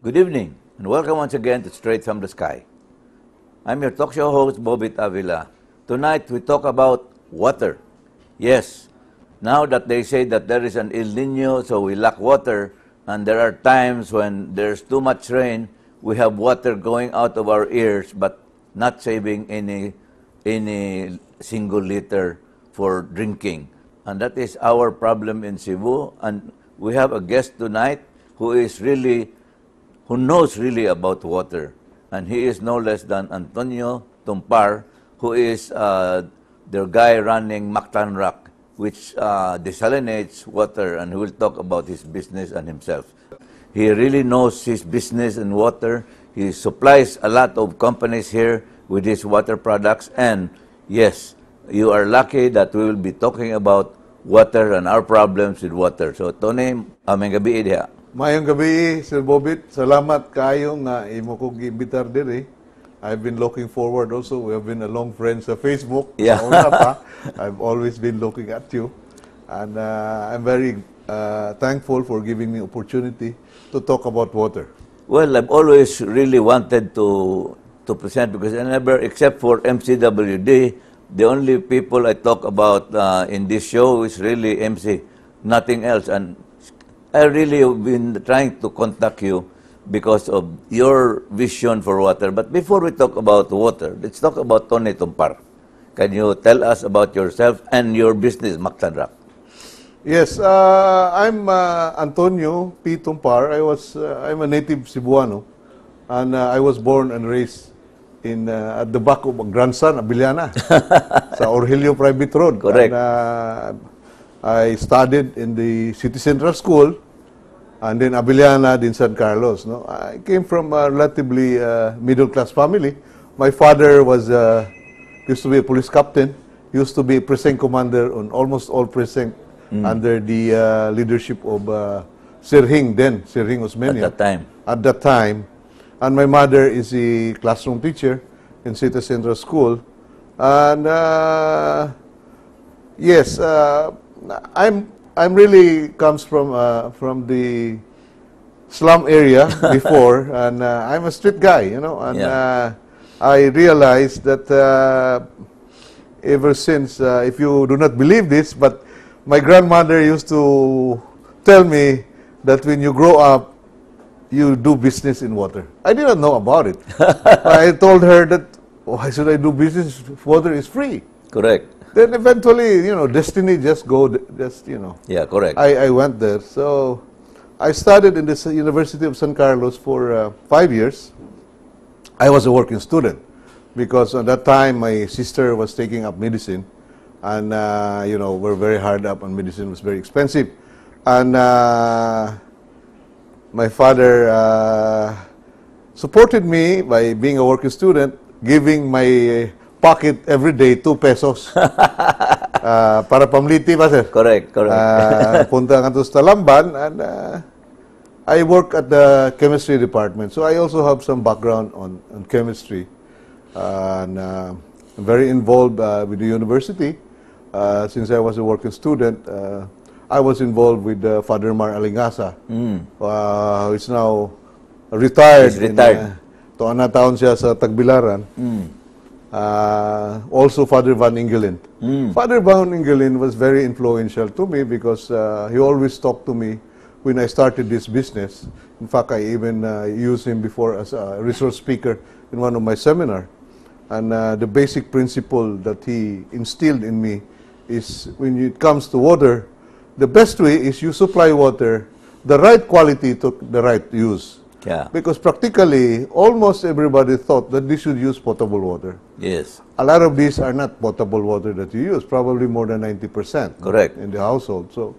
Good evening, and welcome once again to Straight from the Sky. I'm your talk show host, Bobit Avila. Tonight, we talk about water. Yes, now that they say that there is an El Nino, so we lack water, and there are times when there's too much rain, we have water going out of our ears, but not saving any single liter for drinking. And that is our problem in Cebu. And we have a guest tonight who knows really about water. And he is no less than Antonio Tompar, who is the guy running Mactan Rock, which desalinates water, and he will talk about his business and himself. He really knows his business and water. He supplies a lot of companies here with his water products. And yes, you are lucky that we will be talking about water and our problems with water. So, Tony, aming gabi diha. Mayong gabi, Sir Bobit. Salamat kayo nga imo kong giimbitar diri. I've been looking forward also. We have been a long friends sa Facebook. Yeah. I've always been looking at you. And I'm very thankful for giving me opportunity to talk about water. Well, I've always really wanted to present because I never, except for MCWD, the only people I talk about in this show is really MC, nothing else. And I really have been trying to contact you because of your vision for water. But before we talk about water, let's talk about Tony Tompar. Can you tell us about yourself and your business, Mactan Rock? Yes, I'm Antonio P. Tompar. I'm a native Cebuano, and I was born and raised at the back of grandson, Abiliana, sa Orgelio Private Road. Correct. And, I studied in the City Central School, and then Abiliana, then San Carlos. No, I came from a relatively middle-class family. My father used to be a police captain, used to be precinct commander on almost all precinct under the leadership of Sir Hing Osmeña. At that time. And my mother is a classroom teacher in City Central School. And yes, I'm really comes from the slum area before, and I'm a street guy, you know. And I realized that ever since, if you do not believe this, but my grandmother used to tell me that when you grow up, you do business in water. I didn't know about it. I told her that, why should I do business if water is free? Correct. Then eventually, destiny just. Yeah, correct. I went there. So I studied in the University of San Carlos for 5 years. I was a working student because at that time my sister was taking up medicine, and we're very hard up, and medicine was very expensive. And my father supported me by being a working student, giving my pocket every day 2 pesos. Para pamliti ba, sir? Correct. Punta nga to sa Talamban, and I work at the chemistry department. So I also have some background on chemistry. And I'm very involved with the university. Since I was a working student, I was involved with Father Mar Alingasa, who is now retired. He's retired. Toana taon siya sa Tagbilaran. Also Father Van Ingelin. Father Van Ingelin was very influential to me because he always talked to me when I started this business. In fact, I even used him before as a resource speaker in one of my seminars. And the basic principle that he instilled in me is when it comes to water, the best way is you supply water, the right quality to the right use. Yeah. Because practically, almost everybody thought that they should use potable water. Yes. A lot of these are not potable water that you use, probably more than 90%. Correct. In the household. So,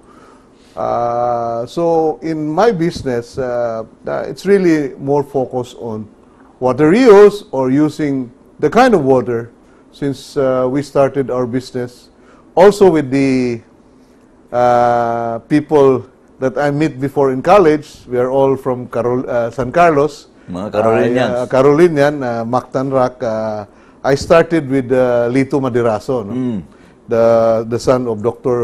so in my business, it's really more focused on water reuse or using the kind of water, since we started our business also with the people that I met before in college. We are all from San Carlos. Mga Carolinians. Carolinian, Mactan Rock. I started with Lito Madiraso, no? The son of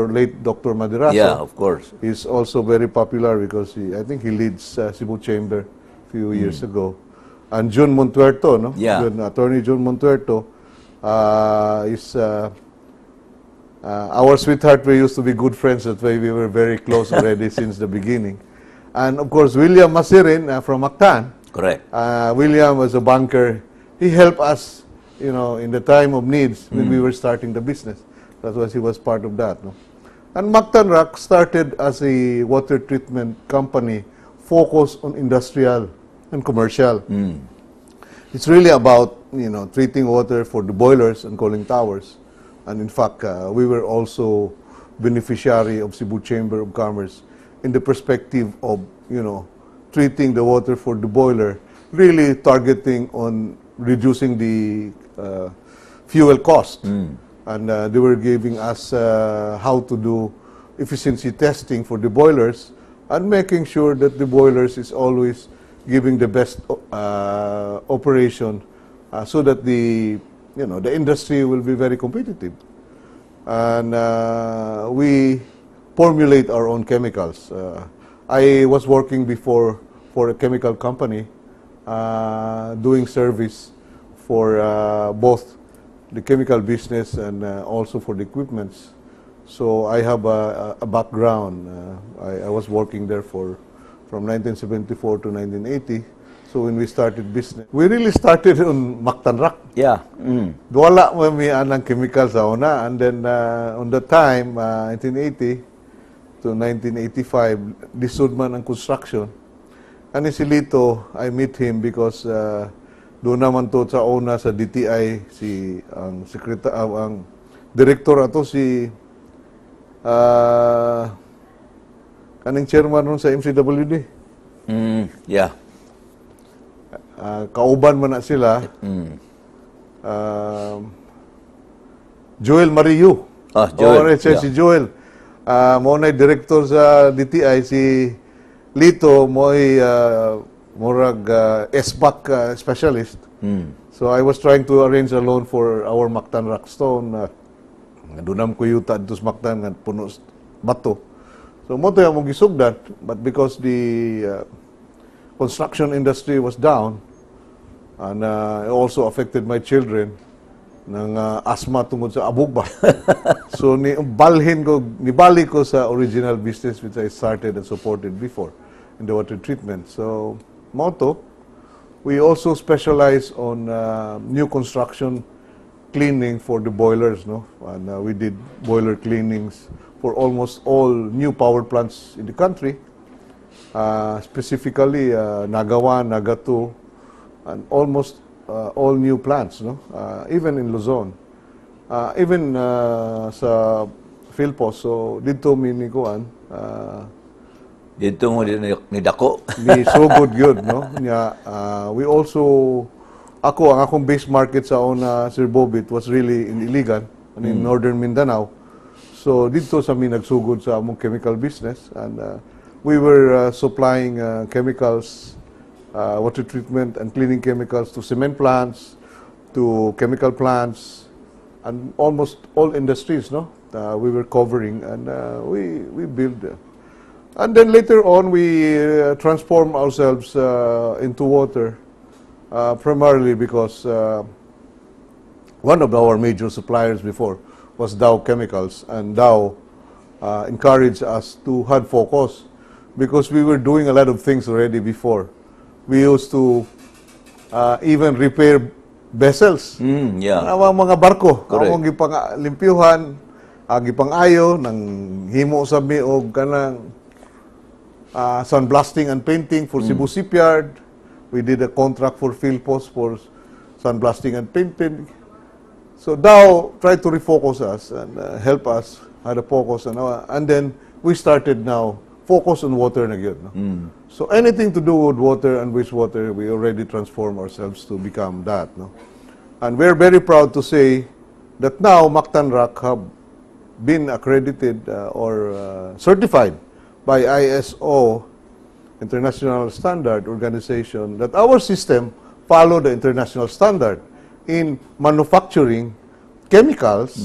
late Dr. Madiraso. Yeah, of course. He's also very popular because I think he leads Cebu Chamber few years ago. And June Montuerto, no? Yeah. Attorney June Montuerto is our sweetheart. We used to be good friends. That way we were very close already since the beginning. And of course, William Masirin from Mactan. Correct. William was a banker. He helped us, you know, in the time of needs when we were starting the business. That's why he was part of that. No? And Mactan Rock started as a water treatment company focused on industrial and commercial. It's really about, you know, treating water for the boilers and cooling towers. And in fact, we were also beneficiary of Cebu Chamber of Commerce in the perspective of, you know, treating the water for the boiler, really targeting on reducing the fuel cost. And they were giving us how to do efficiency testing for the boilers and making sure that the boilers is always giving the best operation so that the, you know, the industry will be very competitive. And we formulate our own chemicals. I was working before for a chemical company doing service for both the chemical business and also for the equipments. So I have a background. I was working there from 1974 to 1980. So when we started business, we really started on Mactan Rock. Yeah. Wala may anang chemicals sa una. And then on the time, 1980 to 1985, lisod man ang construction. And si Lito, I meet him because doon naman to sa una sa DTI, ang director ato si kaning chairman nun sa MCWD. Yeah. Kauban man na sila. Joel Mariu. Joel. Si Joel. Mo na director sa DTI, si Lito mo ay murag SBAC specialist. So I was trying to arrange a loan for our Mactan Rock Stone. Dunam ko yuta dito sa Mactan nga puno bato. So mo to yung gisugdan, but because the construction industry was down and it also affected my children ng asthma tungod sa abog ba. So nibali ko sa original business which I started and supported before in the water treatment. So motto, we also specialize on new construction cleaning for the boilers, no? And we did boiler cleanings for almost all new power plants in the country, specifically Naga 1, Naga 2, and almost all new plants, no? Even in Luzon, even sa Philpos. So dito minikuan. Dito mo ni dako. Ni so good yun, no? We also, ang akong base market sa una, Sir Bobit, was really in Iligan, in Northern Mindanao. So dito sa mi nagsugod sa among chemical business, and we were supplying chemicals, water treatment and cleaning chemicals to cement plants, to chemical plants, and almost all industries, no? We were covering, and we built. And then later on, we transformed ourselves into water, primarily because one of our major suppliers before was Dow Chemicals, and Dow encouraged us to have focus because we were doing a lot of things already before. We used to even repair vessels. Yeah. Mga barko. Correct. Ang gipang limpyuhan, gipang ayo nang himo sa mi og kanang sandblasting and painting for Cebu Shipyard. We did a contract for Philpos for sandblasting and painting. So Dow tried to refocus us and help us had a focus, and then we started now focus on water na gyud, no? So anything to do with water and wastewater, we already transformed ourselves to become that, no? And we're very proud to say that now Mactan Rock have been accredited or certified by ISO, International Standard Organization, that our system follow the international standard in manufacturing chemicals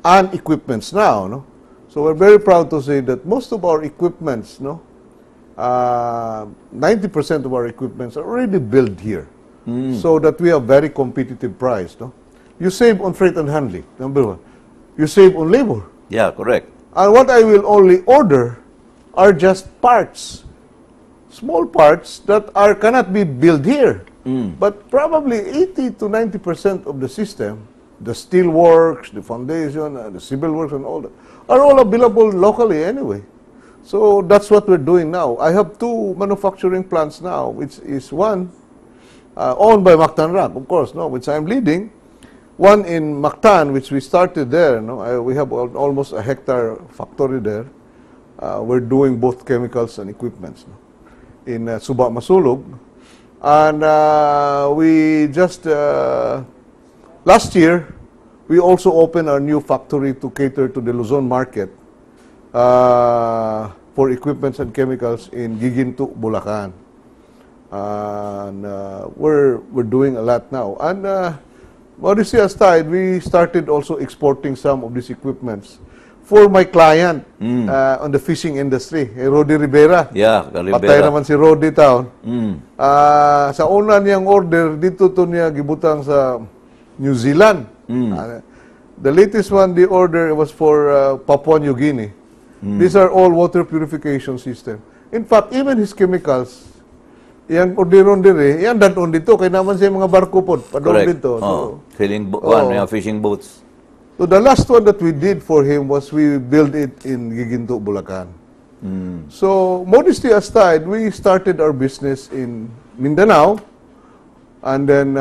and equipments now, no? So we're very proud to say that most of our equipments, no, 90% of our equipments are already built here, so that we have very competitive price. No? You save on freight and handling, number one. You save on labor. Yeah, correct. And what I will only order are just parts, small parts that cannot be built here. But probably 80 to 90% of the system, the steel works, the foundation, the civil works, and all that, are all available locally anyway. So that's what we're doing now. I have 2 manufacturing plants now, which is one owned by Mactan Rock, of course, no, which I'm leading. One in Mactan, which we started there. No, we have almost a hectare factory there. We're doing both chemicals and equipments, no, in Suba, Masulog. And we just, last year, we also opened our new factory to cater to the Luzon market for equipments and chemicals in Giginto, Bulacan. And we're doing a lot now. And modesty aside, we started also exporting some of these equipments for my client on the fishing industry, Rodi Rivera. Yeah, Rivera. Patay naman si Rodi Town. Sa una niyang order, dito to niya gibutang sa New Zealand. The latest one, the order was for Papua New Guinea. These are all water purification system. In fact, even his chemicals, yang orderon dire, yan danon dito, kaya naman siya mga barko po, padong dito. Oh, fishing boats. So the last one that we did for him was we built it in Giginto, Bulacan. So modesty aside, we started our business in Mindanao, and then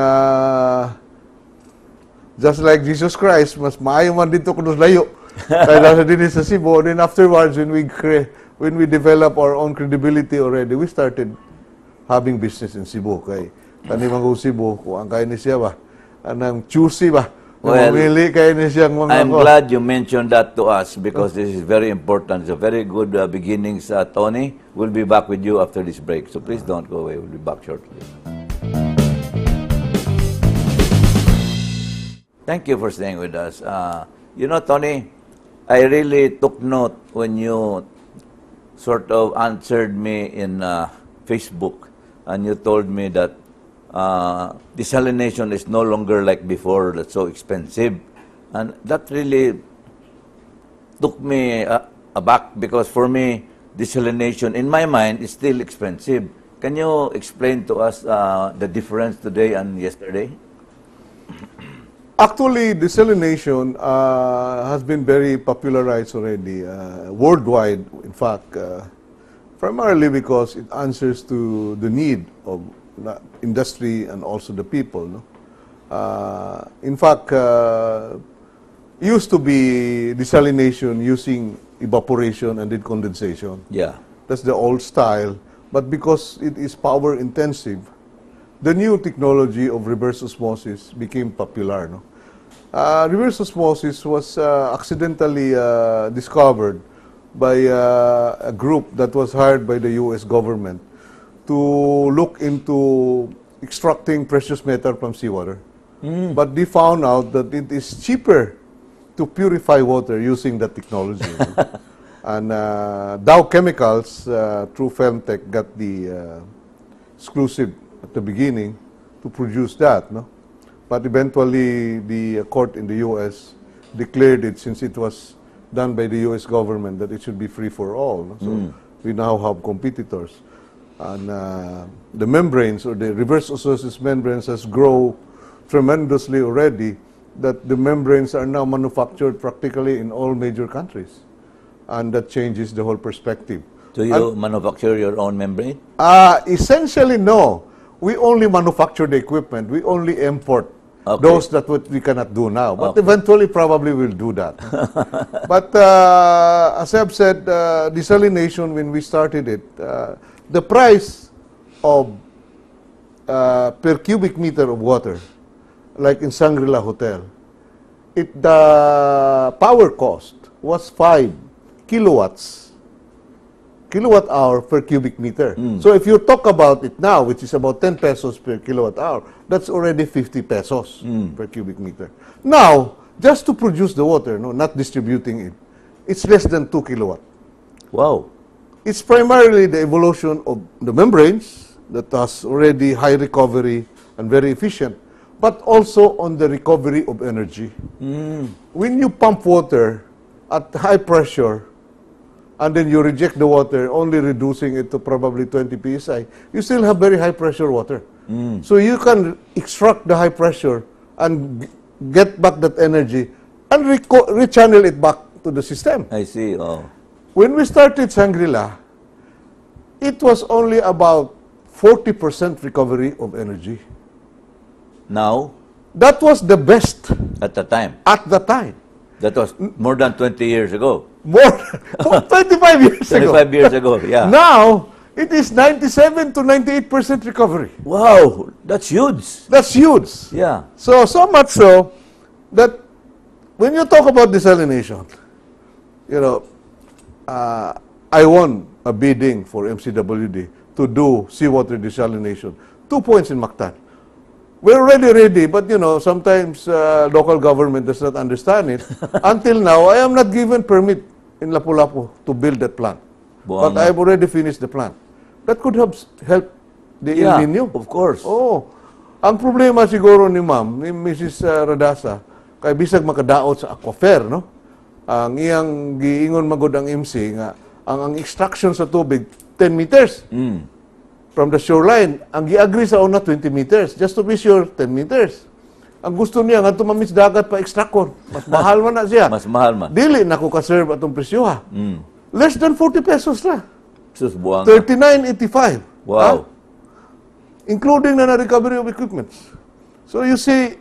just like Jesus Christ, mas maayo man dito kuno layo. Kaya nasa din sa Cebu. Then afterwards, when we develop our own credibility already, we started having business in Cebu. Kay kanimang Cebu, kung ang kaya ni siya ba, anang choosy ba. Well, I'm glad you mentioned that to us because this is very important. It's a very good beginnings, Tony. We'll be back with you after this break. So please don't go away. We'll be back shortly. Thank you for staying with us. You know, Tony, I really took note when you sort of answered me in Facebook and you told me that desalination is no longer like before, that's so expensive. And that really took me aback because for me, desalination, in my mind, is still expensive. Can you explain to us the difference today and yesterday? Actually, desalination has been very popularized already worldwide, in fact, primarily because it answers to the need of industry and also the people. No? In fact, used to be desalination using evaporation and then condensation. Yeah. That's the old style. But because it is power intensive, the new technology of reverse osmosis became popular. No? Reverse osmosis was accidentally discovered by a group that was hired by the U.S. government to look into extracting precious metal from seawater. But they found out that it is cheaper to purify water using that technology. And Dow Chemicals, through Femtech, got the exclusive at the beginning to produce that. No? But eventually, the court in the U.S. declared it, since it was done by the U.S. government, that it should be free for all. No? So we now have competitors. And the membranes, or the reverse osmosis membranes, has grown tremendously already, that the membranes are now manufactured practically in all major countries. And that changes the whole perspective. Do you manufacture your own membrane? Essentially, no. We only manufacture the equipment. We only import those that what we cannot do now. But eventually, probably we'll do that. But as I've said, desalination, when we started it, the price of per cubic meter of water, like in Shangri-La Hotel, the power cost was 5 kilowatt hour per cubic meter. So if you talk about it now, which is about 10 pesos per kilowatt hour, that's already 50 pesos per cubic meter. Now, just to produce the water, no, not distributing it, it's less than 2 kilowatt. Wow. it's primarily the evolution of the membranes that has already high recovery and very efficient, but also on the recovery of energy. When you pump water at high pressure, and then you reject the water, only reducing it to probably 20 psi, you still have very high pressure water. So you can extract the high pressure and get back that energy and rechannel it back to the system. I see. Oh. When we started Shangri-La, it was only about 40% recovery of energy. Now, That was the best at the time, at the time. that was more than 20 years ago. More 25 years ago. 25 years ago, yeah. Now, it is 97 to 98% recovery. Wow, that's huge. That's huge. Yeah. So much so that when you talk about desalination, you know, I won a bidding for MCWD to do seawater desalination. 2 points in Mactan. We're already ready, but you know, sometimes local government does not understand it. Until now, I am not given permit in Lapu-Lapu to build that plant. But I've already finished the plant. That could have helped the El Nino. Of course. Oh. Ang problema siguro ni Ma'am, ni Mrs. Radasa, kay bisag makadaot sa aquifer, no? Ang iyang giingon magod ang MC nga ang extraction sa tubig 10 meters. From the shoreline, ang gi-agree sa una 20 meters. Just to be sure, 10 meters. Ang gusto niya nga tumamis dagat pa extractor. Mas mahal man na siya. Mas mahal man. Dili na ko ka-serve atong presyo ha. Less than 40 pesos na. Sus, buwang. 39.85. Wow. Ha? Including na recovery of equipments. So you see,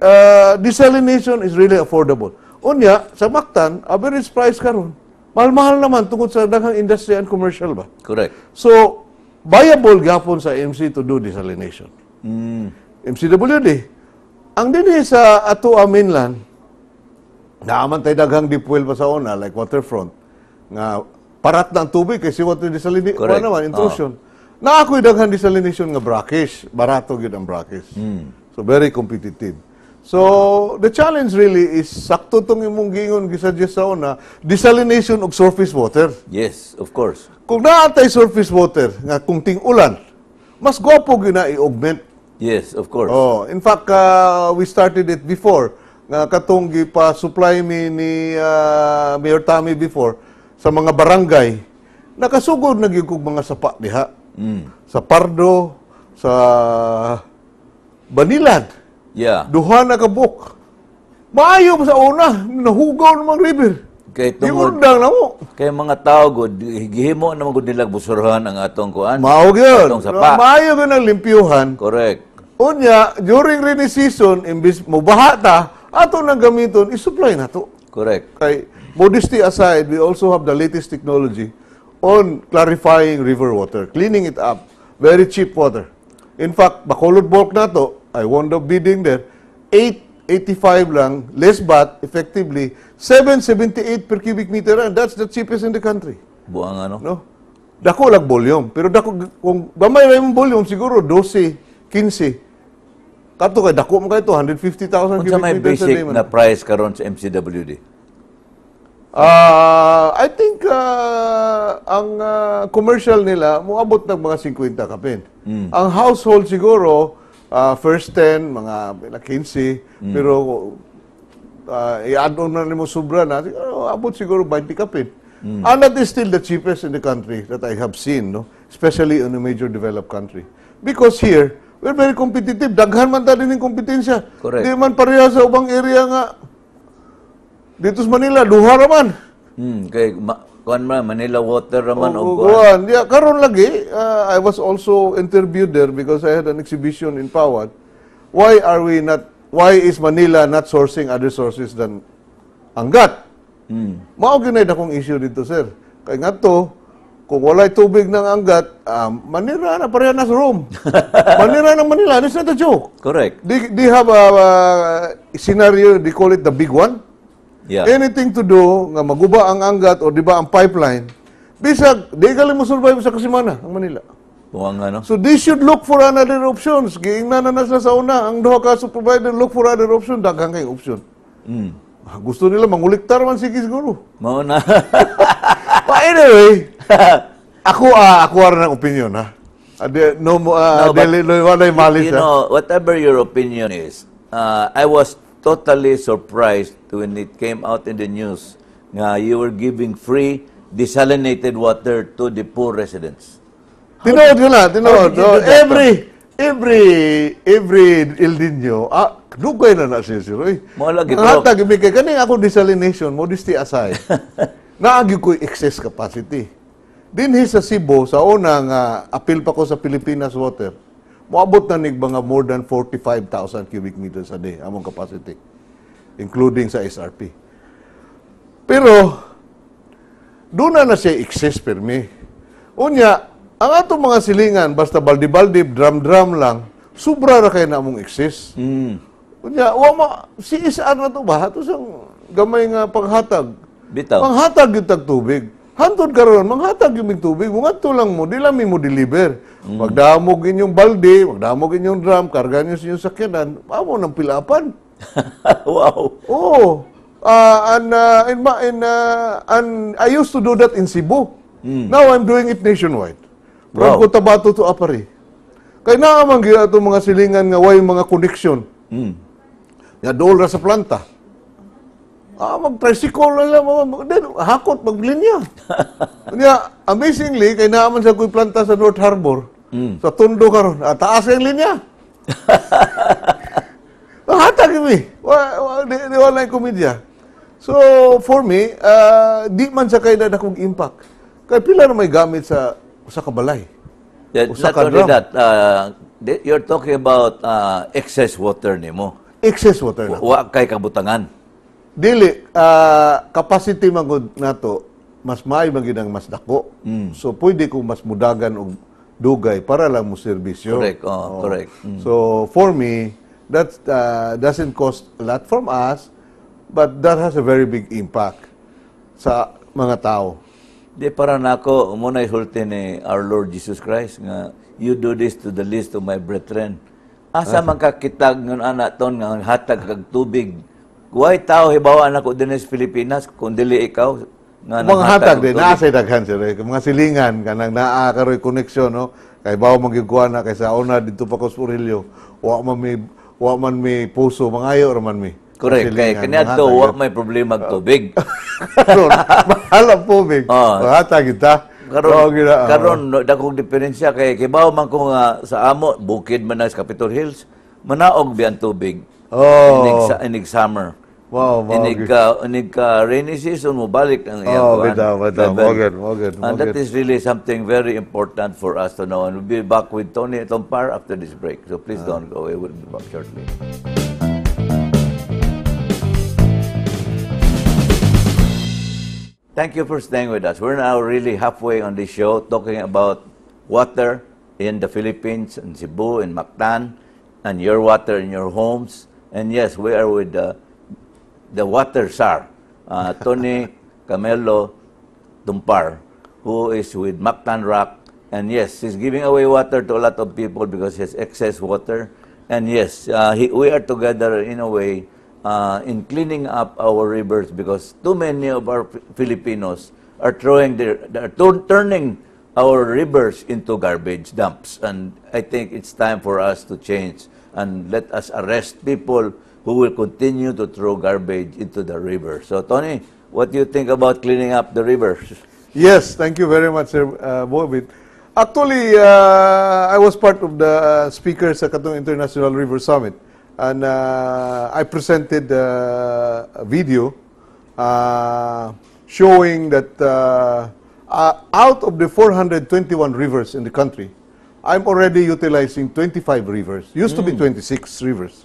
desalination is really affordable. Unya, sa Mactan, average price karon mahal-mahal naman tungkol sa daghang industry and commercial ba? Correct. So, viable gapon sa MC to do desalination. MCWD. Ang dinhi sa ato mainland, naaman tayo daghang deep well pa sa una, like waterfront, nga parat na ang tubig kasi water desalination. Correct. Naman, intrusion. Na ako'y daghang desalination nga brackish. Barato yun ang brackish. So, very competitive. So, the challenge really is, sakto itong imong gingon, gisuggest sa una, desalination of surface water. Yes, of course. Kung naatay surface water, nga kung ting-ulan, mas gwapo gina i-augment. Yes, of course. Oh, in fact, we started it before. Nga katong gipa-supply mi ni Mayor Tami before sa mga barangay. Nakasugod na gyud kog mga sapa diha. Sa Pardo, sa Banilad. Yeah. Duha na kabuk. Maayo sa una, nahugaw namang river. Kay Yung undang na mo. kay mga tao gud gihimo na gud nila busurhan ang atong kuan. Mao gyud. Atong sapa. Maayo gyud ang limpyuhan. Correct. Unya, during rainy season, imbis mo bahata, ato nang gamiton, isupply na to. Correct. Kay modesty aside, we also have the latest technology on clarifying river water, cleaning it up. Very cheap water. In fact, Bacolod bulk na to, I won the bidding there, 885 lang, less bat, effectively, 778 per cubic meter, and that's the cheapest in the country. Buang ano? No? Dako lang volume. Pero dako, kung gamay lang yung volume, siguro 12, 15. Kato kay dako mo kayo ito, 150,000 Unsa cubic may meters a day. basic na price karon sa MCWD? I think ang commercial nila, muabot ng mga 50 kapin. Ang household siguro, first 10, mga 15, pero i-add on na mo sobra na, abot siguro 20 kapin. And that is still the cheapest in the country that I have seen, no? Especially in a major developed country. Because here, we're very competitive. Daghan man tayo din yung kompetensya. Correct. Di man pareha sa ubang area nga. Dito sa Manila, duha raman. Kay kuan man Manila Water raman og kuan. Kuan. Yeah, karon lagi, I was also interviewed there because I had an exhibition in Pawad. Why is Manila not sourcing other sources than Angat? Mao gyud akong issue dito, sir. Kay ngadto, kung walay tubig ng Angat, manira na pareha na sa room. Manira ng Manila, it's not a joke. Correct. They have a scenario, they call it the big one. Yeah. Anything to do, nga maguba ang Angat o di ba ang pipeline, bisag, di gali mo survive sa Kasimana, ang Manila. Buang ano? So they should look for another options. Giingnan na sila sa una, ang duha ka provider look for other option, daghang kay option. Gusto nila manguliktar man sige siguro. Mao na. But anyway, Ako rin ang opinion, ha? Walay malis, you know, whatever your opinion is, I was totally surprised when it came out in the news nga you were giving free desalinated water to the poor residents. Tinood ko na, tinood. Every El Nino, dugay na siya, sir. Mo lagi Ang hatag, kay kaning ako desalination, modesty aside, naagi ko excess capacity. Dinhi sa Cebu, sa unang appeal pa ko sa Pilipinas Water, moabot na mga more than 45,000 cubic meters a day, among capacity, including sa SRP. Pero, doon na siya excess permi. Unya, ang atong mga silingan, basta baldi-baldi, drum-drum lang, sobra na kayo na among excess. Unya, CSR na ito ba? Ito siyang gamay nga panghatag. Bitaw. Panghatag yung tagtubig. Hantod karon, manghatag yung tubig. Mungadto lang mo, di lang mo deliver. Magdamog inyong balde, magdamog inyong drum, karga nyo sa inyong sakyanan, amo ng pilapan. Wow. Oh. And I used to do that in Cebu. Now I'm doing it nationwide. From Cotabato to Apari. Kaya naamang itong mga silingan nga way mga connection. Nga dool ra sa planta. Mag-tricycle na lang, hakot, maglinya. Amazingly, kaya naman sa kuy planta sa North Harbor, sa Tondo karon, taas yung linya. Hatag kami. Di wala yung komedya. So, for me, di man sa kayo na akong impact. Kaya pila na may gamit sa kabalay. Not only that, you're talking about excess water nimo. Excess water na. Wa kay kabutangan. Dili, capacity magod nato mas maayo magid ang mas dako. So pwede ko mas mudagan og dugay para lang mo serbisyo. Correct. Correct. So for me, that doesn't cost a lot from us, but that has a very big impact sa mga tao. Di para nako mo na isulti ni our Lord Jesus Christ nga you do this to the least of my brethren. Asa man ka kitag ngon ana ton nga hatag kag tubig. Kuway tao hibawa na ko din sa Pilipinas kung dili ikaw nga mga hatag din naa sa daghan sir mga silingan kanang naa karoy koneksyon no kay bawo magiguan na kay sa una dito pa ko sa Aurelio wa man may puso mangayo ra man mi. Correct kay kaniadto wa may problema og tubig. Karon mahal ang tubig. Hatag kita. Karon dakong diferensya kay kibaw man ko nga sa amo bukid man sa Capitol Hills manaog biyan tubig. Inig summer. Wow, inig rainy season mo balik ang level. And that is really something very important for us to know. And we'll be back with Tony Tompar after this break. So please don't go away. We'll be back shortly. Thank you for staying with us. We're now really halfway on this show talking about water in the Philippines, in Cebu, in Mactan, and your water in your homes. And yes, we are with the water czar, Tony Camelo Tompar, who is with Mactan Rock. And yes, he's giving away water to a lot of people because he has excess water. And yes, we are together in a way in cleaning up our rivers because too many of our Filipinos are turning our rivers into garbage dumps. And I think it's time for us to change and let us arrest people who will continue to throw garbage into the river. So, Tony, what do you think about cleaning up the rivers? Yes, thank you very much, Sir Bobit. Actually, I was part of the speakers sa Katong International River Summit, and I presented a video showing that out of the 421 rivers in the country, I'm already utilizing 25 rivers. Used to be 26 rivers.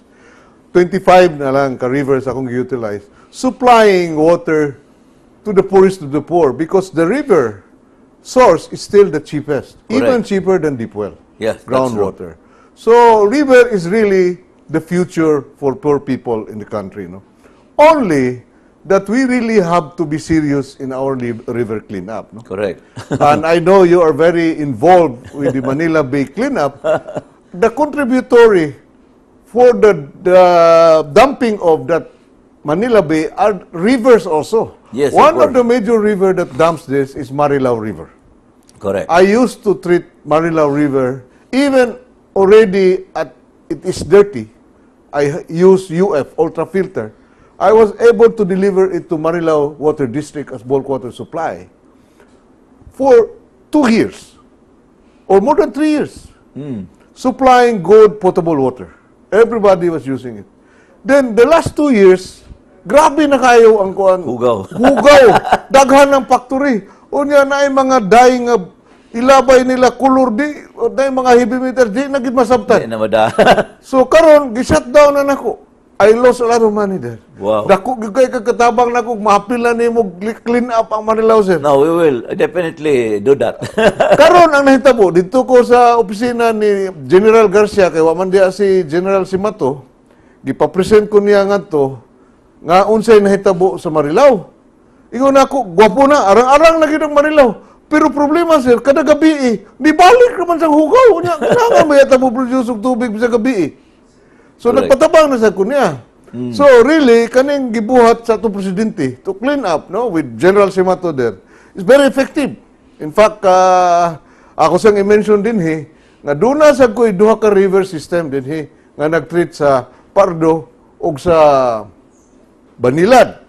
25 na lang ka-rivers akong utilize, supplying water to the poorest of the poor because the river source is still the cheapest, even cheaper than deep well, groundwater. So river is really the future for poor people in the country. No? Only that we really have to be serious in our river cleanup. No? Correct. And I know you are very involved with the Manila Bay cleanup. The contributory for the dumping of that Manila Bay are rivers also. Yes, One of the major river that dumps this is Marilao River. Correct. I used to treat Marilao River, even already it is dirty. I use UF, ultra filter. I was able to deliver it to Marilao Water District as bulk water supply for 2 years or more than 3 years. Supplying good potable water. Everybody was using it. Then the last 2 years, grabe na kayo ang kuan. Hugaw. Hugaw. Daghan ng factory. Unya na ay mga daing ilabay nila kulor di na mga heavy meter di na gid masabtan. Di na mada. So karon gi-shutdown na nako. I lost a lot of money there. Wow. Dako gigay katabang nako mahapilan nimo clean up ang Marilao sir. No, we will definitely do that. Karon ang nahitabo dito ko sa opisina ni General Garcia kay wa man diya si General Simato. Gipa-present ko niya ngadto nga unsay nahitabo sa Marilao. Ingon ako, gwapo na, arang-arang na gid ang Marilao. Pero problema sir, kada gabi di balik naman sa hugaw niya. Kailangan may atabo produce og tubig sa gabi. So Correct. nagpatabang na sa kunya. So really kaning gibuhat sa atong presidente to clean up no with General Simato there is very effective. In fact, ako sang i-mention din nga duna sa ko'y duha ka river system din nga nag-treat sa Pardo ug sa Banilad.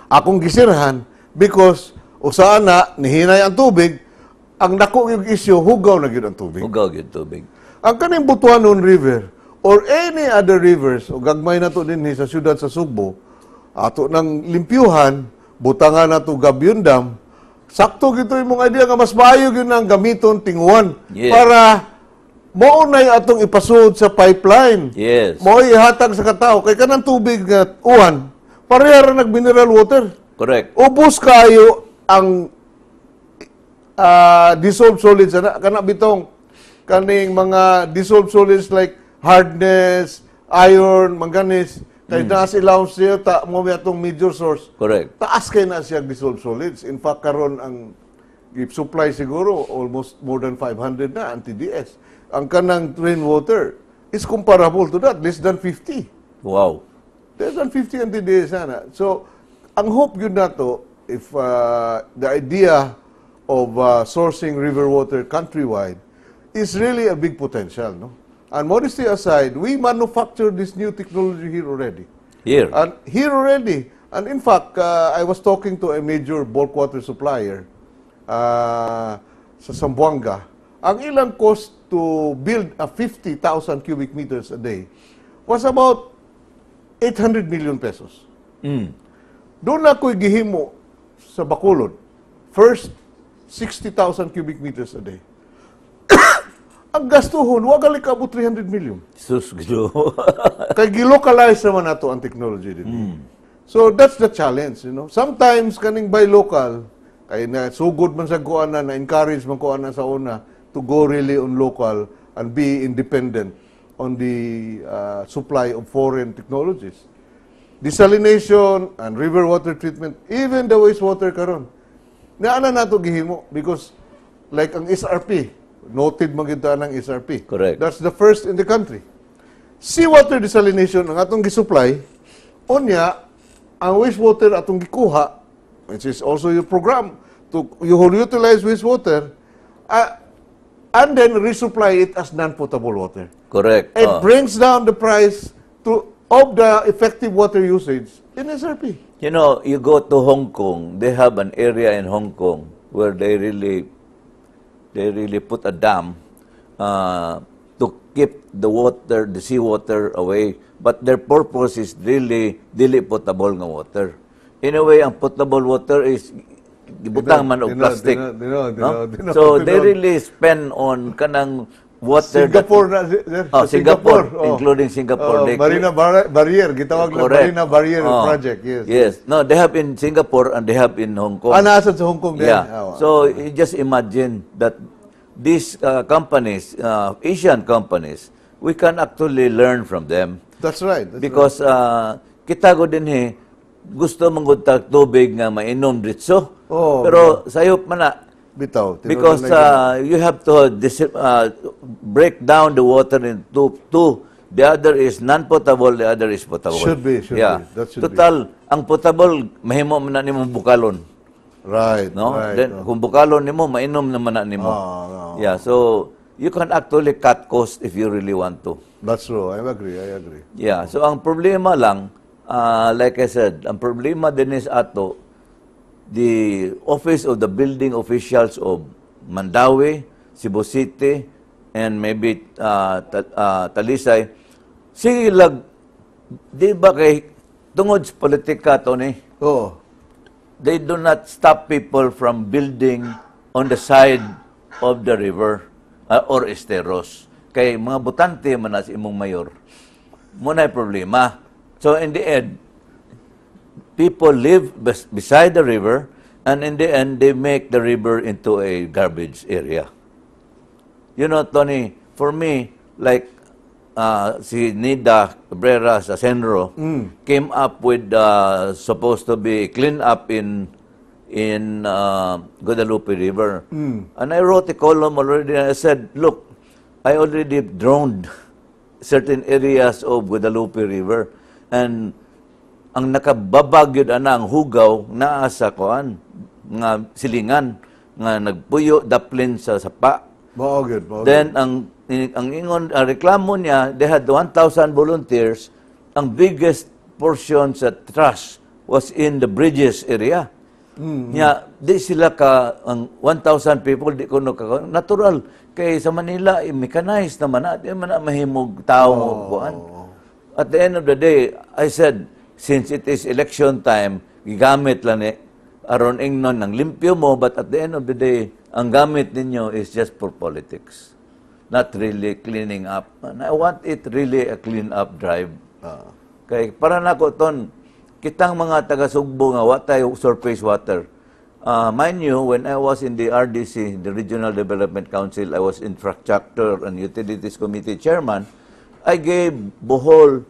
Akong gisirhan because usaan na nihinay ang tubig, ang dako yung issue hugaw na gyud ang tubig. Hugaw gyud tubig. Ang kaning Butuanon River or any other rivers o gagmay na to din sa siyudad sa Sugbo, ato nang limpyuhan, butangan na to Gabyong Dam, sakto gito yung mga idea nga mas maayo yun ang gamiton tinguan para maunay atong ipasud sa pipeline. Yes. Mo ihatag sa katao kay kanang tubig nga uwan, pareha ra nag mineral water. Correct. Ubos kayo ang dissolved solids kana bitong kaning mga dissolved solids like hardness, iron, manganese, kay naas ilaw siya ta mo atong major source. Correct. Taas kay na siya dissolved solids. In fact karon ang supply siguro almost more than 500 na ang TDS. Ang kanang rainwater is comparable to that, less than 50. Wow. Less than 50 ang TDS sana. So ang hope yun na to, if the idea of sourcing river water countrywide is really a big potential, no? And modesty aside, we manufacture this new technology here already. Here. And here already. And in fact, I was talking to a major bulk water supplier sa Zamboanga. Ang ilang cost to build a 50,000 cubic meters a day was about 800 million pesos. Doon ako'y gihimo sa Bacolod. First, 60,000 cubic meters a day. Ang gastuhon, wag gali kabot 300 million. Sus, gusto. Kay gilocalize naman nato ang technology din. So that's the challenge, you know. Sometimes kaning buy local, kay na sugod man sa kuana na encourage man kuana sa una to go really on local and be independent on the supply of foreign technologies. Desalination and river water treatment, even the wastewater karon. Naana nato gihimo because like ang SRP, noted magita ng SRP. Correct. That's the first in the country. Seawater desalination ang atong gisupply, unya ang wastewater atong gikuha, which is also your program to you utilize wastewater, and then resupply it as non-potable water. Correct. It brings down the price of the effective water usage in SRP. You know, you go to Hong Kong, they have an area in Hong Kong where they really put a dam to keep the water, the seawater away. But their purpose is really dili potable nga water. In a way, ang potable water is gibutang man og plastic. So they really spend on kanang water. Singapore na, Singapore, including Singapore. Marina Barrier, gitawag lang Marina Barrier project, yes. Yes. No, they have in Singapore and they have in Hong Kong. Nasa sa Hong Kong din. Yeah. So you just imagine that these companies, Asian companies, we can actually learn from them. That's right. Because kita ko din gusto manggutag tubig nga mainom ditso. Pero sayop man na. Bitaw. Because you have to break down the water into two. The other is non-potable, the other is potable. Should be. Yeah. That should Total, ang potable, mahimo man na nimong bukalon. Right, No? right. Then kung bukalon nimo, mainom naman na nimo. Yeah, so you can actually cut costs if you really want to. That's true. I agree. Yeah, so ang problema lang, like I said, ang problema din is ato, the office of the building officials of Mandawi, Cebu City, and maybe Talisay, sila, di ba kay, tungod sa politika to ni, Oo. they do not stop people from building on the side of the river or esteros. Kay mga butante man na si imong mayor, muna problema. So in the end, people live beside the river, and in the end, they make the river into a garbage area. You know, Tony, for me, like si Nida Cabrera sa Senro came up with supposed to be clean up in Guadalupe River. And I wrote a column already, and I said, look, I already droned certain areas of Guadalupe River, and ang nakababag yun ang hugaw naa sa kuan nga silingan nga nagpuyo daplin sa sapa. Good. Then ang ingon reklamo niya, they had 1,000 volunteers. Ang biggest portion sa trash was in the bridges area. Nya di sila ka ang 1,000 people di kuno ka natural kay sa Manila mechanized naman na di man na mahimog tao kuan. At the end of the day, I said, since it is election time, gigamit lang ni aron ingnon ng limpyo mo, but at the end of the day, ang gamit ninyo is just for politics, not really cleaning up. And I want it really a clean up drive. Kay para nako ton, kitang mga taga-Sugbo nga watay surface water. Mind you, when I was in the RDC, the Regional Development Council, I was Infrastructure and Utilities Committee Chairman. I gave Bohol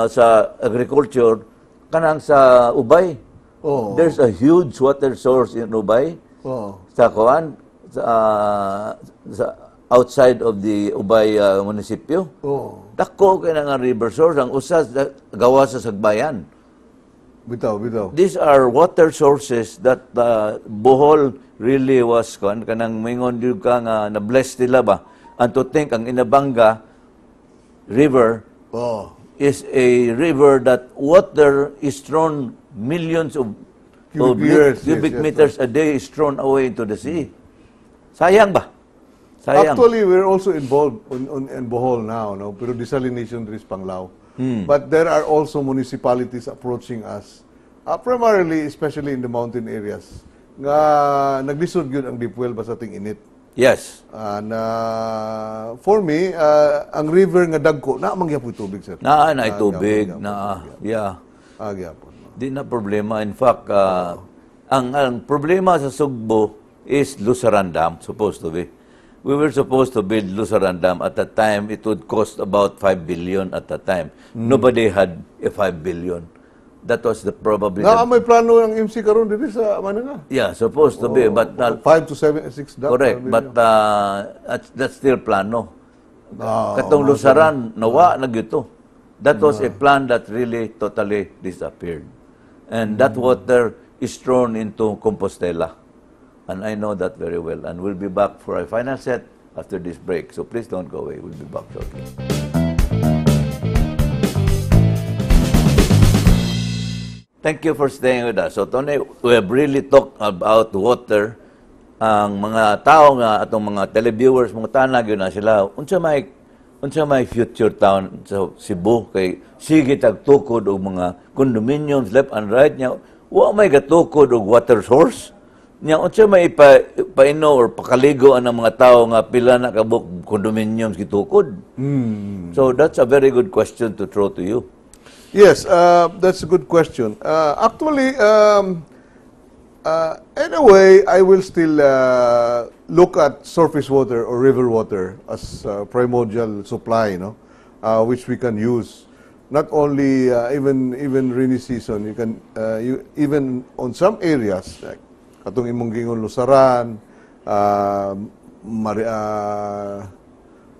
sa agriculture kanang sa Ubay. There's a huge water source in Ubay. Sa kuan sa outside of the Ubay munisipyo. Dako kay nga river source ang usas gawa sa Sagbayan. Bitaw. These are water sources that Bohol really was kanang mingon jud ka nga na-bless nila ba. And to think ang Inabanga River is a river that water is thrown millions of cubic meters a day is thrown away into the sea. Sayang ba? Sayang. Actually, we're also involved in Bohol now, no? Pero desalination is Panglao. But there are also municipalities approaching us, primarily, especially in the mountain areas, nga naglisod yun ang deep well ba sa ating init. Yes. And for me, ang river nga dagko, na mangyapoy tubig, sir. Na tubig. Yeah. Gyapon. Di na problema. In fact, ang problema sa Sugbo is Lusaran Dam, supposed to be. We were supposed to build Lusaran Dam. At that time, it would cost about 5 billion at that time. Nobody had a 5 billion. That was probably... May plano ng MC karon dito sa Manila. Yeah, supposed to be. But 5 to 7, 6 dam. correct. But that's still plano. Katong Lusaran, nawa na gito. That was a plan that really totally disappeared. And that water is thrown into Compostela. And I know that very well. And we'll be back for a final set after this break. So please don't go away. We'll be back shortly. Thank you for staying with us. So, Tony, we have really talked about water. Ang mga tao nga, atong mga televiewers, mga tanag yun na sila, unsa may future town sa Cebu, kay sige tagtukod og mga condominiums left and right niya, wa may gatukod og water source. Niya, unsa may paino or pakaligo ang mga tao nga pila na kabuk condominiums gitukod. So, that's a very good question to throw to you. Yes, that's a good question. Actually, in a way, I will still look at surface water or river water as primordial supply, which we can use. Not only even rainy season, you can even on some areas like katong imong gingon Lusaran,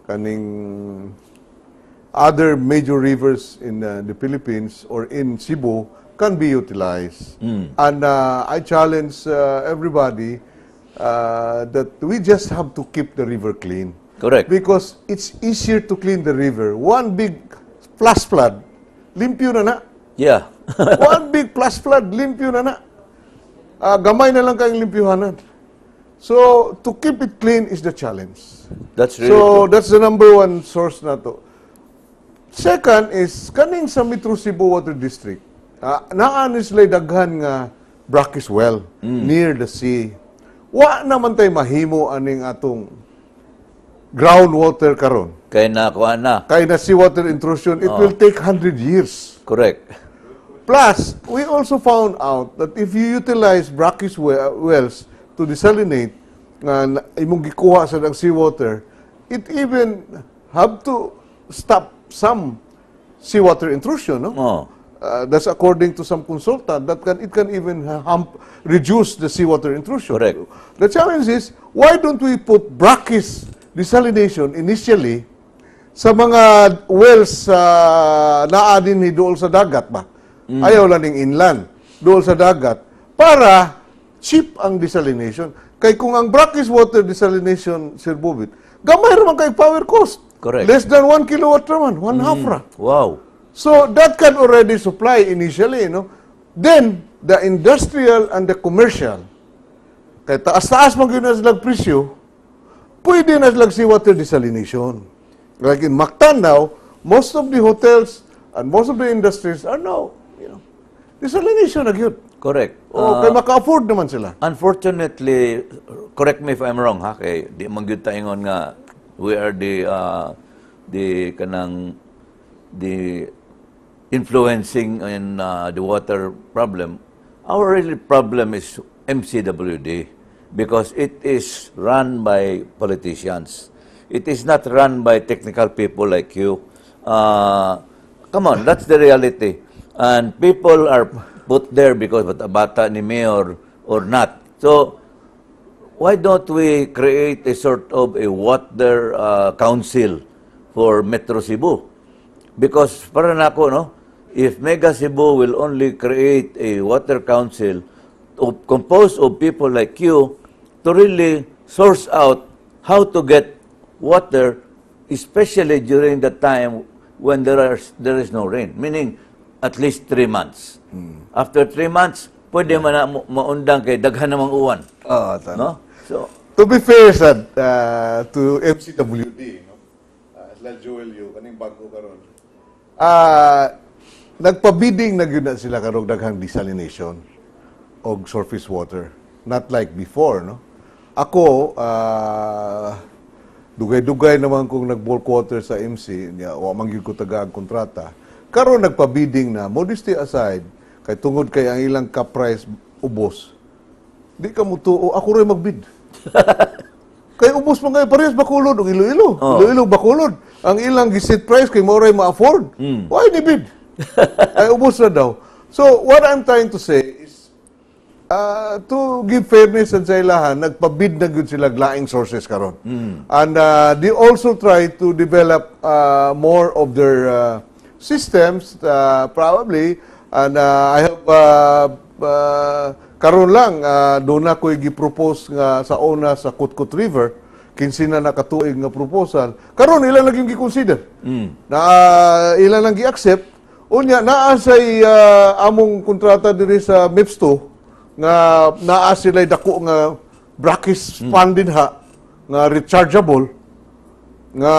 kaning other major rivers in the Philippines or in Cebu, can be utilized. And I challenge everybody that we just have to keep the river clean. Correct. Because it's easier to clean the river. One big flash flood, limpyo na na. Yeah. One big flash flood, limpyo na na. Gamay na lang kayong limpyuhanan. So, to keep it clean is the challenge. That's really So, true. that's the number one source na to. Second is, kaning sa Metro Cebu Water District, naan sila daghan nga brackish well near the sea. Wa naman tayo mahimo aning atong groundwater karon. Kaya nakuha na. Kaya na seawater intrusion, it will take 100 years. Correct. Plus, we also found out that if you utilize brackish wells to desalinate, nga imong gikuha sa ng seawater, it even have to stop some seawater intrusion, no? Oh. That's according to some consultant that it can even reduce the seawater intrusion. Correct. The challenge is, why don't we put brackish desalination initially sa mga wells naa din dool sa dagat ba? Ayaw lang ng inland, dool sa dagat, para cheap ang desalination. Kay kung ang brackish water desalination, Sir Bobit, gamay naman kay power cost. Correct. Less than 1 kilowatt naman, 1/2 ra. Wow. So that can already supply initially, no? Then, the industrial and the commercial, kay taas-taas man yun na silang presyo, pwede na silang seawater desalination. Like in Mactan now, most of the hotels and most of the industries are now, desalination na yun. Correct. Kaya maka-afford naman sila. Unfortunately, correct me if I'm wrong, ha, kay di man gyud ta ingon nga we are the influencing in the water problem. Our real problem is MCWD because it is run by politicians. It is not run by technical people like you. Come on, that's the reality. And people are put there because bata ni mayor or not. So, why don't we create a sort of a water council for Metro Cebu? Because para na ako, no, if Mega Cebu will only create a water council composed of people like you to really source out how to get water, especially during the time when there is no rain, meaning at least 3 months. After 3 months, pwede man na maundang kay daghan namang uwan. No? So, to be fair, Sad, to MCWD, no? Sila Joel Yu, kaning bago karon. Nagpabidding na gyud na sila karong daghang desalination og surface water. Not like before, no? Ako, dugay-dugay naman kung nag-bulk water sa MC, wa man gyud ko taga kontrata. Karon nagpabidding na, modesty aside, kay tungod kay ang ilang ka-price ubos. Di ka mo tuo, ako rin magbid. Kay ubos man kayo parehas bakulod og Iloilo. Iloilo bakulod. Ang ilang giset price kay mo ray ma-afford. Why ni bid? Ay ubos na daw. So what I'm trying to say is to give fairness sa ilahan, nagpabid na gyud sila laing sources karon. And they also try to develop more of their systems probably, and I have karon lang doon na ko'y gi-propose nga sa una sa Kutkut River, 15 na nakatuig nga proposal. Karon ilan lang yung gi-consider. Na ilan lang gi-accept. Unya naa say among kontrata diri sa MIPS2 nga naa sila dako nga brackish fund din ha nga rechargeable nga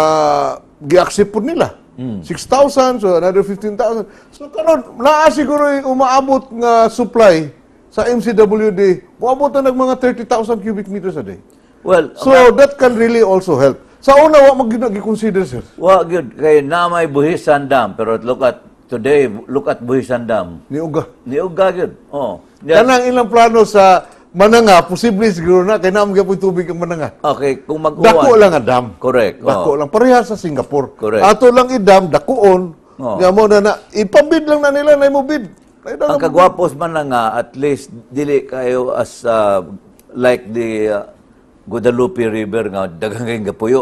gi-accept pud nila. 6,000, so another 15,000. So karon naa siguro umaabot nga supply sa MCWD, moabot na ng mga 30,000 cubic meters a day. well, So that can really also help. Sa una, wa mag-consider, sir. wa gyud kay na may Buhisan Dam, pero look at today, look at Buhisan Dam. Ni Uga. Niuga gyud. Kanang ilang plano sa Mananga, posible siguro na, kaya naman po tubig ang Mananga. Okay, kung mag-uwan. Dako lang nga dam. Correct. Dako lang. Pareha sa Singapore. Correct. Ato lang i-dam, dakuon. Nga mo na, ipabid lang na nila na imobid. Ang kagwapos man na nga, at least, dili kayo as like the Guadalupe River nga, daghang kayong gapuyo.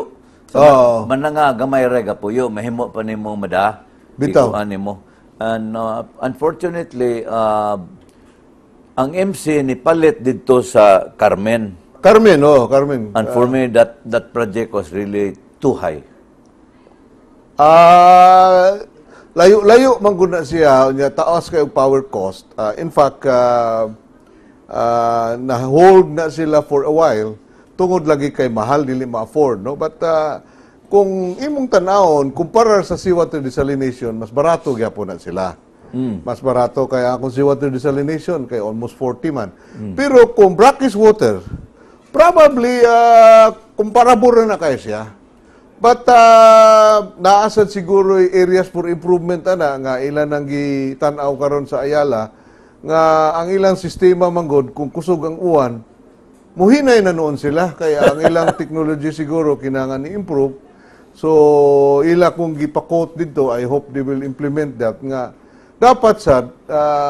So, man na nga, gamay ray gapuyo, mahimo pa nimo mada. Bitaw. Ikuan nimo. And unfortunately, ang MC ni palit dito sa Carmen. Carmen, oh, Carmen. And for me, that project was really too high. Layo-layo man gud na siya, nya taas kay power cost. In fact, na-hold na sila for a while tungod lagi kay mahal dili ma-afford, no? But kung imong tanawon kumpara sa seawater desalination, mas barato gyapon na sila. Mas barato kaya kung seawater desalination kay almost 40 man. Pero kung brackish water, probably comparable na kay siya. But naasad siguro areas for improvement ana nga ilan ang gitan-aw karon sa Ayala nga ang ilang sistema manggod kung kusog ang uwan muhinay na noon sila kaya ang ilang technology siguro kinahanglan i-improve. So ila kung gipakot dito, I hope they will implement that nga dapat sad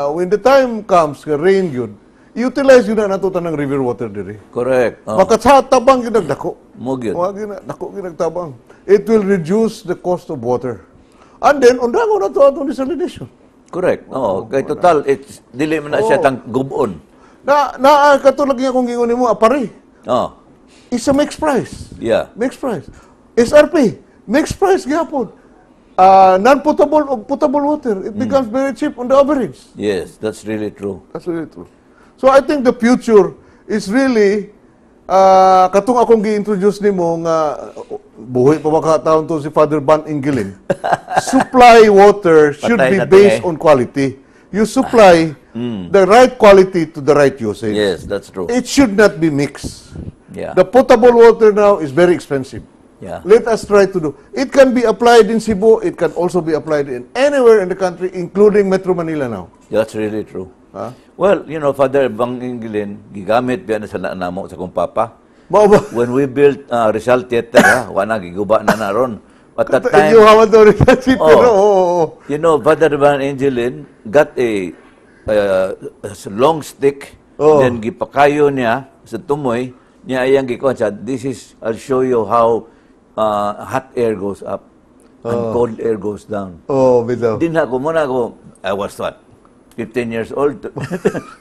when the time comes nga rain yun, utilize yun na nato tanang river water diri. Correct. Baka sa tabang ginagdako. Mo gyud. Dako ginagtabang. It will reduce the cost of water. And then, undango na ito atong desalination. Correct. Kay total, it's dili man na siya tang gubon. Katulad nga kung gingon mo, apari. It's a mixed price. Yeah. Mixed price. SRP, mixed price gyapon. Non-potable o potable water, it becomes very cheap on the average. Yes, that's really true. That's really true. So I think the future is really katong akong gi-introduce nimo nga buhay pa makataon to si Father Van Engelen. Supply water should be based on quality. You supply the right quality to the right usage. Yes, that's true. It should not be mixed. Yeah. The potable water now is very expensive. Yeah. Let us try to do. It can be applied in Cebu. It can also be applied in anywhere in the country, including Metro Manila now. That's really true. Well, Father Van Engelen, gigamit biya na sa naanamo sa kong papa. When we built Rizal Theater, wana giguba na naron. At that time, Father Van Engelen got a long stick, then gipakayo niya sa tumoy, niya ayang gikuan siya, I'll show you how hot air goes up and cold air goes down. Din ako, I was what? 15 years old.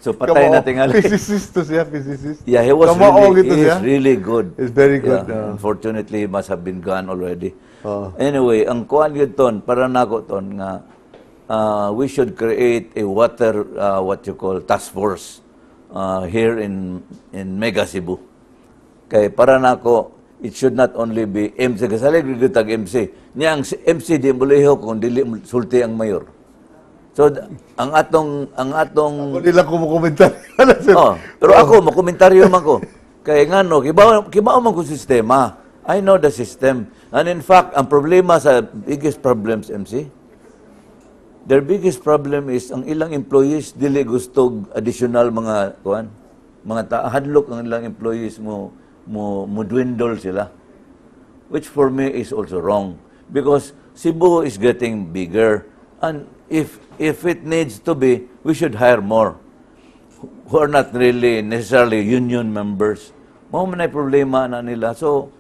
So patay na tingali. Physicist to siya, physicist. Yeah, he was really good. He's very good. Yeah. Unfortunately, he must have been gone already. Anyway, ang kuan yun ton, para nako ton nga, we should create a water, what you call, task force here in Mega Cebu. Kay para nako, it should not only be MC. Kasalig tag MC. Niya ang MC di muliho kung dili sulti ang mayor. So ang atong ako nila kumukomentaryo. Pero ako makomentaryo man ko. Kay ngano kibaw man ko sistema. I know the system. And in fact, ang problema sa biggest problems MC, their biggest problem is ang ilang employees dili gusto additional mga hadlok ang ilang employees mo dwindle sila. Which for me is also wrong because Cebu is getting bigger and if it needs to be, we should hire more who are not really necessarily union members. Mao man ay problema na nila. So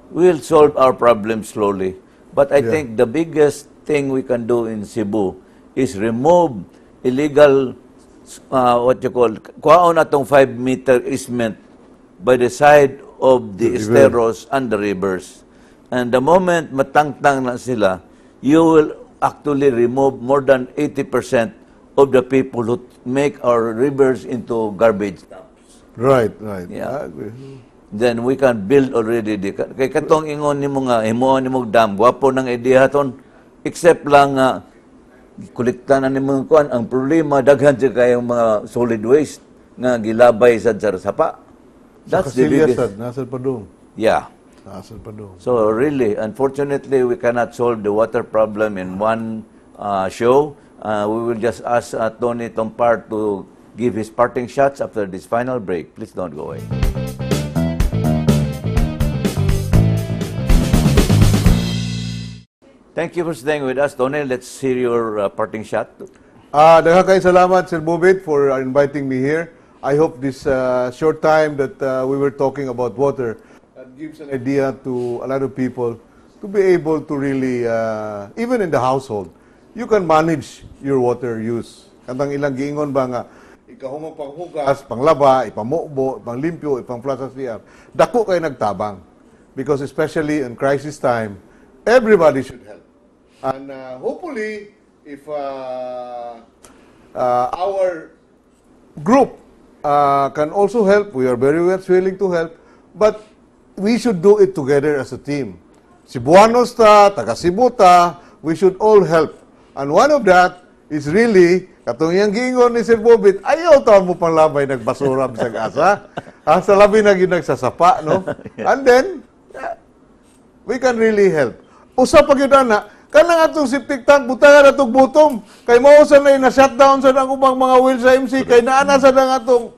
we'll solve our problems slowly. But I think the biggest thing we can do in Cebu is remove illegal kuhaon atong 5-meter easement by the side of the esteros and the rivers. And the moment matangtang na sila, you will actually remove more than 80% of the people who make our rivers into garbage dumps. Right. Yeah. I agree. Then we can build already. Kay katong ingon ni mga himuon ni mong dam, gwapo ng ideya ton, except lang kulikta na ni mga kuan. Ang problema, daghan siya kayong mga solid waste nga gilabay sa sapa. That's the biggest. Nasad pa doon. Yeah. Nasad pa doon. So really, unfortunately, we cannot solve the water problem in one show. We will just ask Tony Tompar to give his parting shots after this final break. Please don't go away. Thank you for staying with us, Tony. Let's hear your parting shot. Daghang salamat, Sir Bobit, for inviting me here. I hope this short time that we were talking about water gives an idea to a lot of people to be able to really, even in the household, you can manage your water use. Katang ilang giingon ba nga, ikahumang panghugas, panglaba, ipamukbo, ipanglimpyo, ipang-flush sa CR, dako kayo nagtabang. Because especially in crisis time, everybody should help. And hopefully, if our group can also help, we are very much willing to help, but we should do it together as a team. Cebuanos ta, taga Cebu ta, we should all help. And one of that is really, katong yung giingon ni Sir Bobit, ayaw taon mo pang labay nagbasura bisag asa. Sa labi na nagsasapa, no? And then, we can really help. Usa pag yun na, kanang atong septic tank, butangan atong butong. Kay mausan na na-shutdown sa nang ubang mga wheel sa MC, kay naana sa nang atong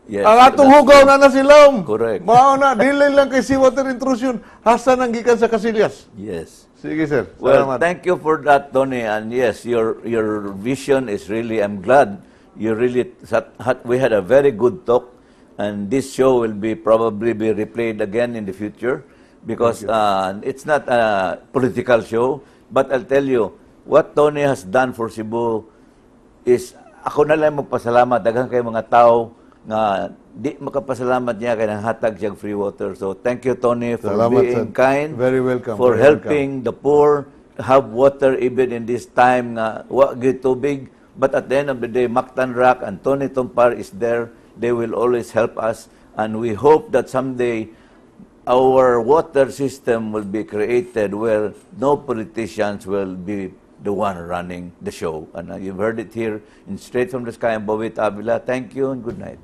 Yes, ang atong hugaw na silom. Correct. Mao na, dili lang kay seawater intrusion, hasta nang gikan sa Casillas. Yes. Sige, sir. Well, Salamat. thank you for that, Tony. And yes, your vision is really, I'm glad you really, we had a very good talk. And this show will probably be replayed again in the future because it's not a political show. But I'll tell you, what Tony has done for Cebu is, ako na lang magpasalamat. Daghang kay mga tao nga di makapasalamat niya kay nanghatag siyang free water. So thank you, Tony, for Salamat, being sir. kind, Very welcome. for Very helping the poor have water even in this time nga wa gyud tubig. But at the end of the day, Mactan Rock and Tony Tompar is there. They will always help us, and we hope that someday our water system will be created where no politicians will be the one running the show. And you've heard it here in Straight from the Sky. I'm Bobit Avila. Thank you and good night.